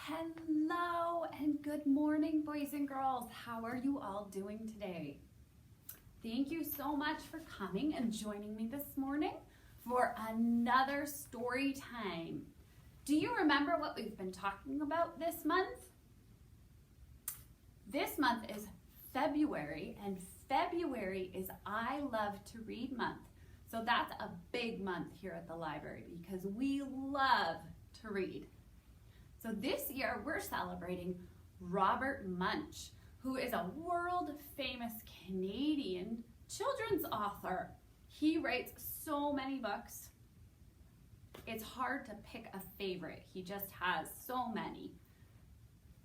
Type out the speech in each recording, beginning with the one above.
Hello and good morning, boys and girls. How are you all doing today? Thank you so much for coming and joining me this morning for another story time. Do you remember what we've been talking about this month? This month is February, and February is I Love to Read month. So that's a big month here at the library because we love to read. So this year we're celebrating Robert Munsch, who is a world famous Canadian children's author. He writes so many books. It's hard to pick a favorite. He just has so many.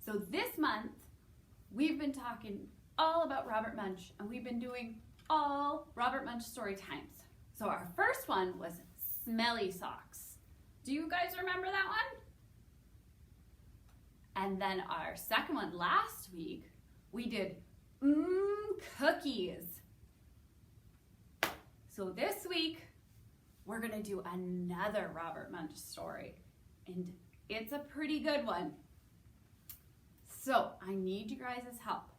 So this month we've been talking all about Robert Munsch, and we've been doing all Robert Munsch story times. So our first one was Smelly Socks. Do you guys remember that one? And then our second one last week, we did Cookies. So this week, we're gonna do another Robert Munsch story, and it's a pretty good one. So I need you guys' help.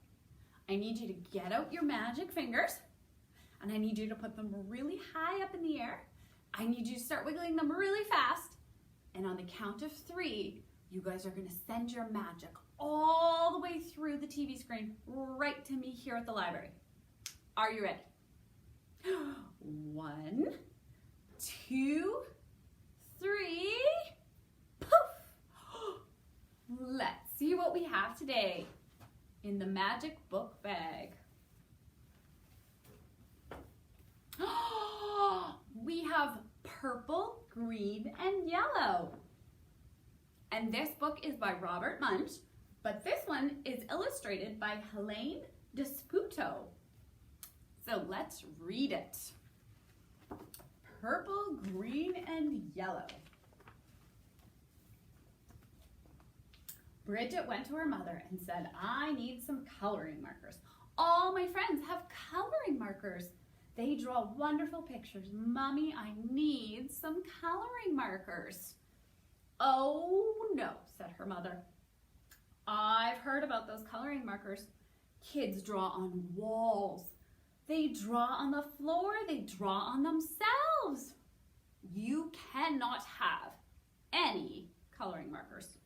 I need you to get out your magic fingers, and I need you to put them really high up in the air. I need you to start wiggling them really fast, and on the count of 3, you guys are gonna send your magic all the way through the TV screen right to me here at the library. Are you ready? 1, 2, 3, poof! Let's see what we have today in the magic book bag. We have purple, green, and yellow. And this book is by Robert Munsch, but this one is illustrated by Helene Disputo. So let's read it. Purple, green, and yellow. Bridget went to her mother and said, "I need some coloring markers. All my friends have coloring markers. They draw wonderful pictures. Mommy, I need some coloring markers." "Oh no," said her mother. "I've heard about those coloring markers. Kids draw on walls. They draw on the floor. They draw on themselves. You cannot have any coloring markers."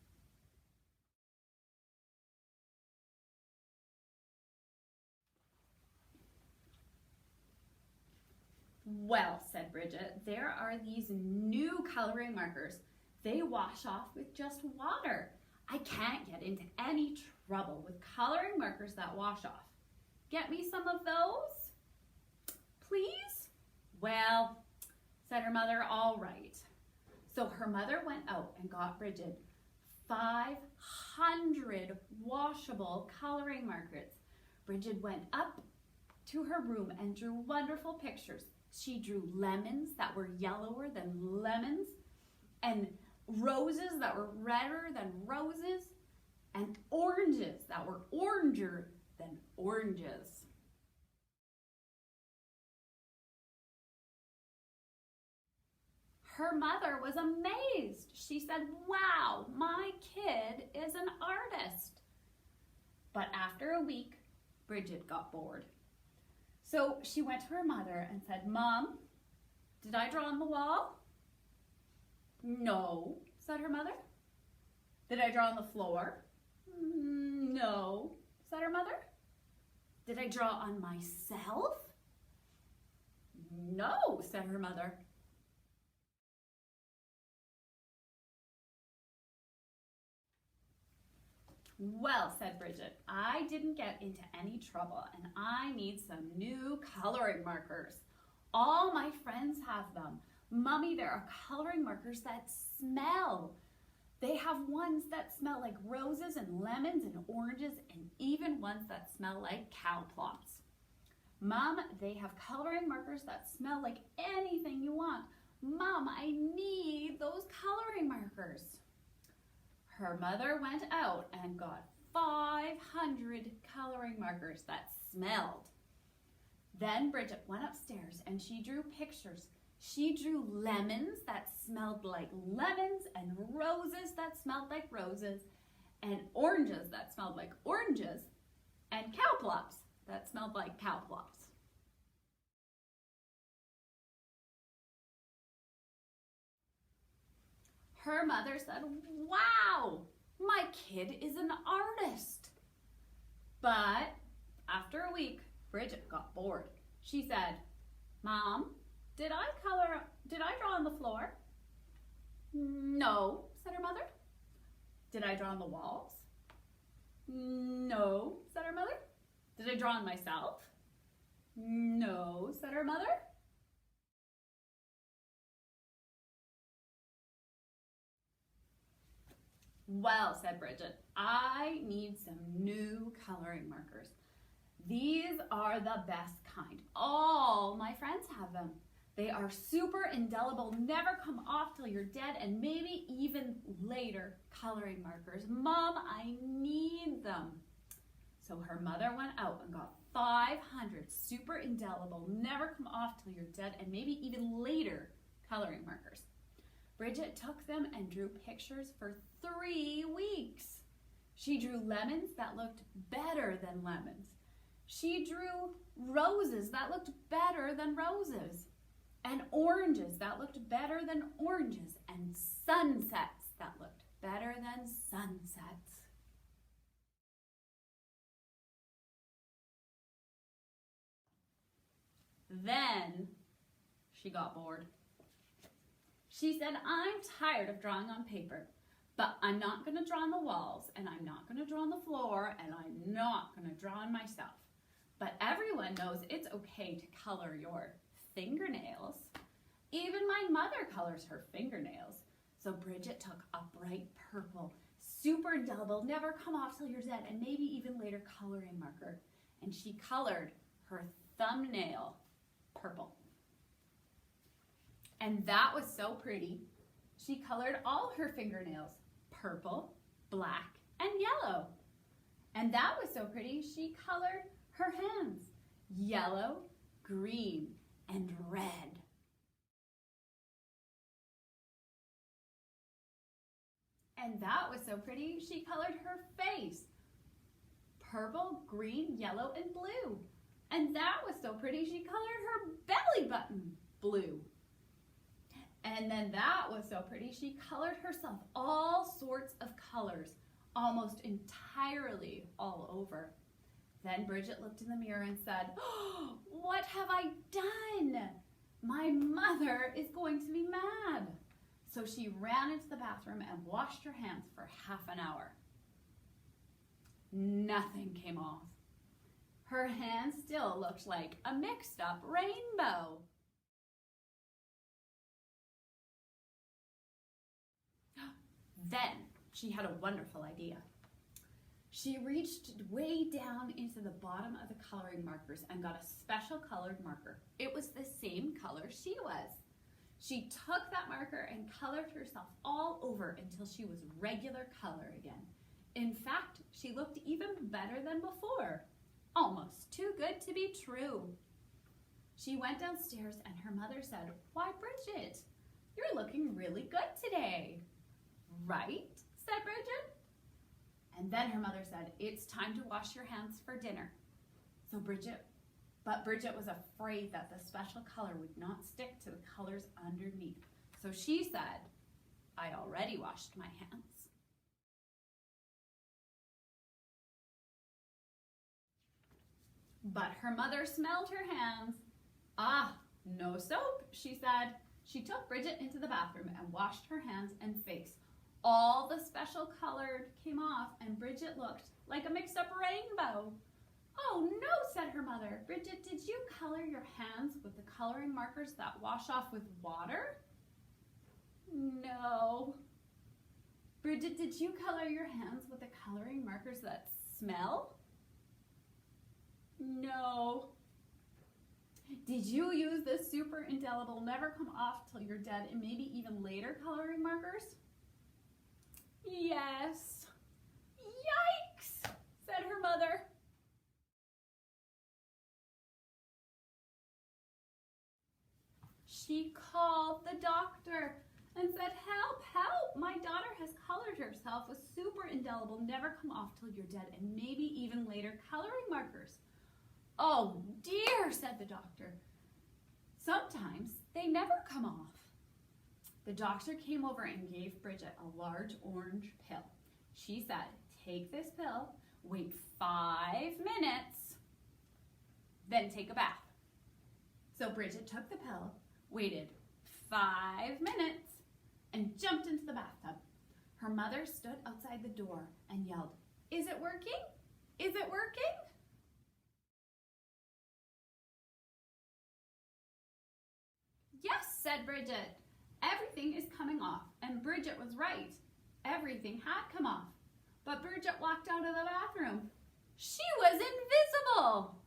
"Well," said Bridget, "there are these new coloring markers. They wash off with just water. I can't get into any trouble with coloring markers that wash off. Get me some of those, please?" "Well," said her mother, "all right." So her mother went out and got Bridget 500 washable coloring markers. Bridget went up to her room and drew wonderful pictures. She drew lemons that were yellower than lemons, and roses that were redder than roses, and oranges that were oranger than oranges. Her mother was amazed. She said, "Wow, my kid is an artist." But after a week, Bridget got bored. So she went to her mother and said, "Mom, did I draw on the wall?" "No," said her mother. "Did I draw on the floor?" "No," said her mother. "Did I draw on myself?" "No," said her mother. "Well," said Bridget, "I didn't get into any trouble, and I need some new coloring markers. All my friends have them. Mommy, there are coloring markers that smell. They have ones that smell like roses and lemons and oranges, and even ones that smell like cow plots. Mom, they have coloring markers that smell like anything you want. Mom, I need those coloring markers." Her mother went out and got 500 coloring markers that smelled. Then Bridget went upstairs and she drew pictures. She drew lemons that smelled like lemons and roses that smelled like roses and oranges that smelled like oranges, and cow plops that smelled like cow plops. Her mother said, "Wow, my kid is an artist." But after a week, Bridget got bored. She said, "Mom, did I draw on the floor?" "No," said her mother. "Did I draw on the walls?" "No," said her mother. "Did I draw on myself?" "No," said her mother. "Well," said Bridget, "I need some new coloring markers. These are the best kind. All my friends have them. They are super indelible, never come off till you're dead, and maybe even later coloring markers. Mom, I need them." So her mother went out and got 500 super indelible, never come off till you're dead, and maybe even later coloring markers. Bridget took them and drew pictures for 3 weeks. She drew lemons that looked better than lemons. She drew roses that looked better than roses, and oranges that looked better than oranges, and sunsets that looked better than sunsets. Then she got bored. She said, "I'm tired of drawing on paper, but I'm not going to draw on the walls, and I'm not going to draw on the floor, and I'm not going to draw on myself. But everyone knows it's okay to color your fingernails. Even my mother colors her fingernails." So Bridget took a bright purple, super indelible, never come off till you're dead, and maybe even later coloring marker, and she colored her thumbnail purple. And that was so pretty. She colored all her fingernails purple, black, and yellow. And that was so pretty, she colored her hands yellow, green, and red. And that was so pretty, she colored her face purple, green, yellow, and blue. And that was so pretty, she colored her belly button blue. And then that was so pretty, she colored herself all sorts of colors, almost entirely all over. Then Bridget looked in the mirror and said, "Oh, what have I done? My mother is going to be mad." So she ran into the bathroom and washed her hands for half an hour. Nothing came off. Her hands still looked like a mixed up rainbow. Then she had a wonderful idea. She reached way down into the bottom of the coloring markers and got a special colored marker. It was the same color she was. She took that marker and colored herself all over until she was regular color again. In fact, she looked even better than before. Almost too good to be true. She went downstairs and her mother said, "Why, Bridget, you're looking really good today." "Right?" said Bridget. And then her mother said, "It's time to wash your hands for dinner." But Bridget was afraid that the special color would not stick to the colors underneath. So she said, "I already washed my hands." But her mother smelled her hands. "Ah, no soap," she said. She took Bridget into the bathroom and washed her hands and face. All the special color came off and Bridget looked like a mixed up rainbow. "Oh no," said her mother. "Bridget, did you color your hands with the coloring markers that wash off with water?" "No." "Bridget, did you color your hands with the coloring markers that smell?" "No." "Did you use the super indelible, never come off till you're dead, and maybe even later coloring markers?" "Yes." "Yikes," said her mother. She called the doctor, and said, "Help, help, my daughter has colored herself with super indelible, never come off till you're dead, and maybe even later coloring markers." "Oh dear," said the doctor. "Sometimes they never come off." The doctor came over and gave Bridget a large orange pill. She said, "Take this pill, wait 5 minutes, then take a bath." So Bridget took the pill, waited 5 minutes, and jumped into the bathtub. Her mother stood outside the door and yelled, "Is it working? Is it working?" "Yes," said Bridget. "Everything is coming off." And Bridget was right. Everything had come off. But Bridget walked out of the bathroom. She was invisible.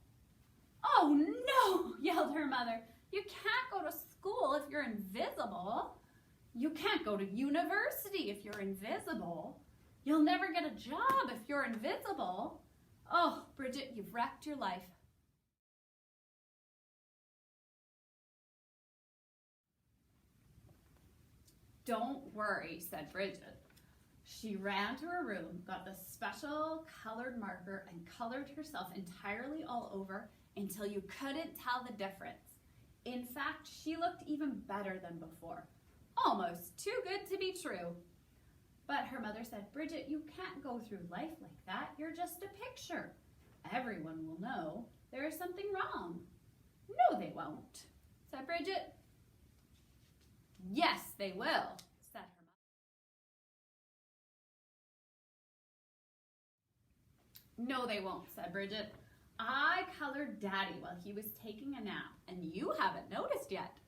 "Oh no," yelled her mother. "You can't go to school if you're invisible. You can't go to university if you're invisible. You'll never get a job if you're invisible. Oh, Bridget, you've wrecked your life." "Don't worry," said Bridget. She ran to her room, got the special colored marker, and colored herself entirely all over until you couldn't tell the difference. In fact, she looked even better than before. Almost too good to be true. But her mother said, "Bridget, you can't go through life like that. You're just a picture. Everyone will know there is something wrong." "No, they won't," said Bridget. "Yes, they will," said her mother. "No, they won't," said Bridget. "I colored Daddy while he was taking a nap, and you haven't noticed yet."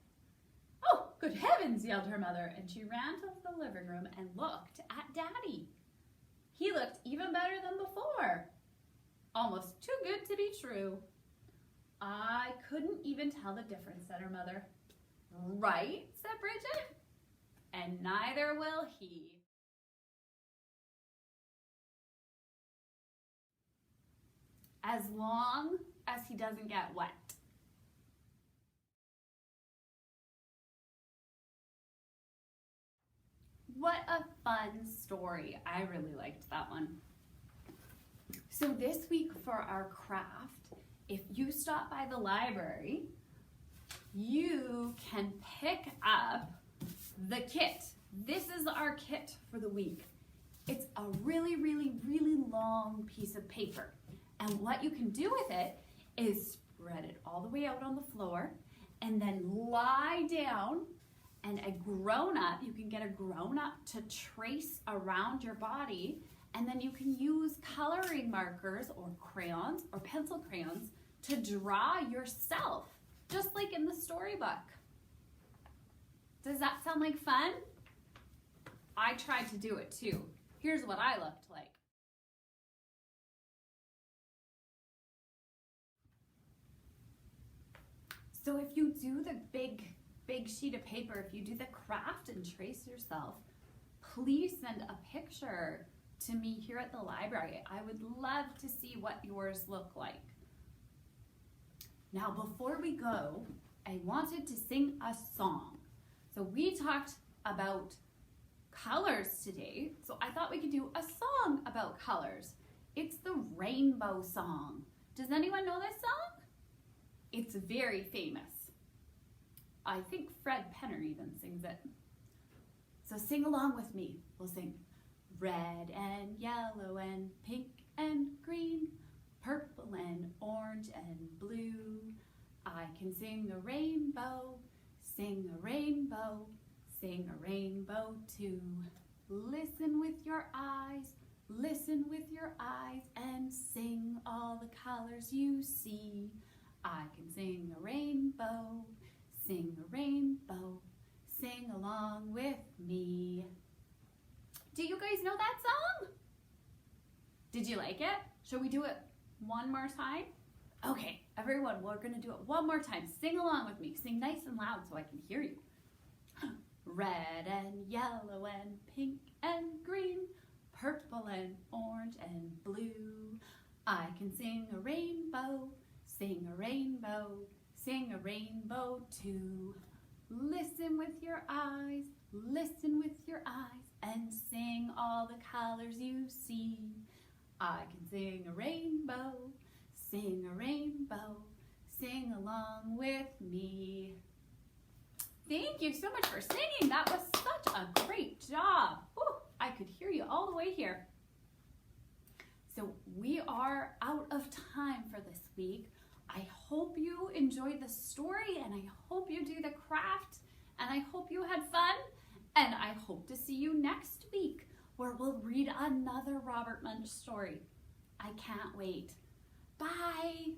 "Oh, good heavens," yelled her mother, and she ran to the living room and looked at Daddy. He looked even better than before. Almost too good to be true. "I couldn't even tell the difference," said her mother. "Right," said Bridget. "And neither will he." As long as he doesn't get wet. What a fun story. I really liked that one. So this week for our craft, if you stop by the library, you can pick up the kit. This is our kit for the week. It's a really, really, really long piece of paper. And what you can do with it is spread it all the way out on the floor and then lie down, and you can get a grown-up to trace around your body, and then you can use coloring markers or crayons or pencil crayons to draw yourself, just like in the storybook. Does that sound like fun? I tried to do it too. Here's what I looked like. So if you do the big sheet of paper, if you do the craft and trace yourself, please send a picture to me here at the library. I would love to see what yours look like. Now, before we go, I wanted to sing a song. So we talked about colors today, so I thought we could do a song about colors. It's the Rainbow Song. Does anyone know this song? It's very famous. I think Fred Penner even sings it. So sing along with me. We'll sing red and yellow and pink and green, purple and orange and blue. I can sing a rainbow, sing a rainbow, sing a rainbow too. Listen with your eyes, and sing all the colors you see. I can sing a rainbow, sing along with me. Do you guys know that song? Did you like it? Shall we do it one more time? Okay, everyone, we're gonna do it one more time. Sing along with me. Sing nice and loud so I can hear you. Red and yellow and pink and green, purple and orange and blue. I can sing a rainbow, sing a rainbow, sing a rainbow too. Listen with your eyes, listen with your eyes, and sing all the colors you see. I can sing a rainbow, sing a rainbow, sing along with me. Thank you so much for singing. That was such a great job. Whew, I could hear you all the way here. So we are out of time for this week. I hope you enjoyed the story, and I hope you do the craft, and I hope you had fun, and I hope to see you next week where we'll read another Robert Munsch story. I can't wait. Bye.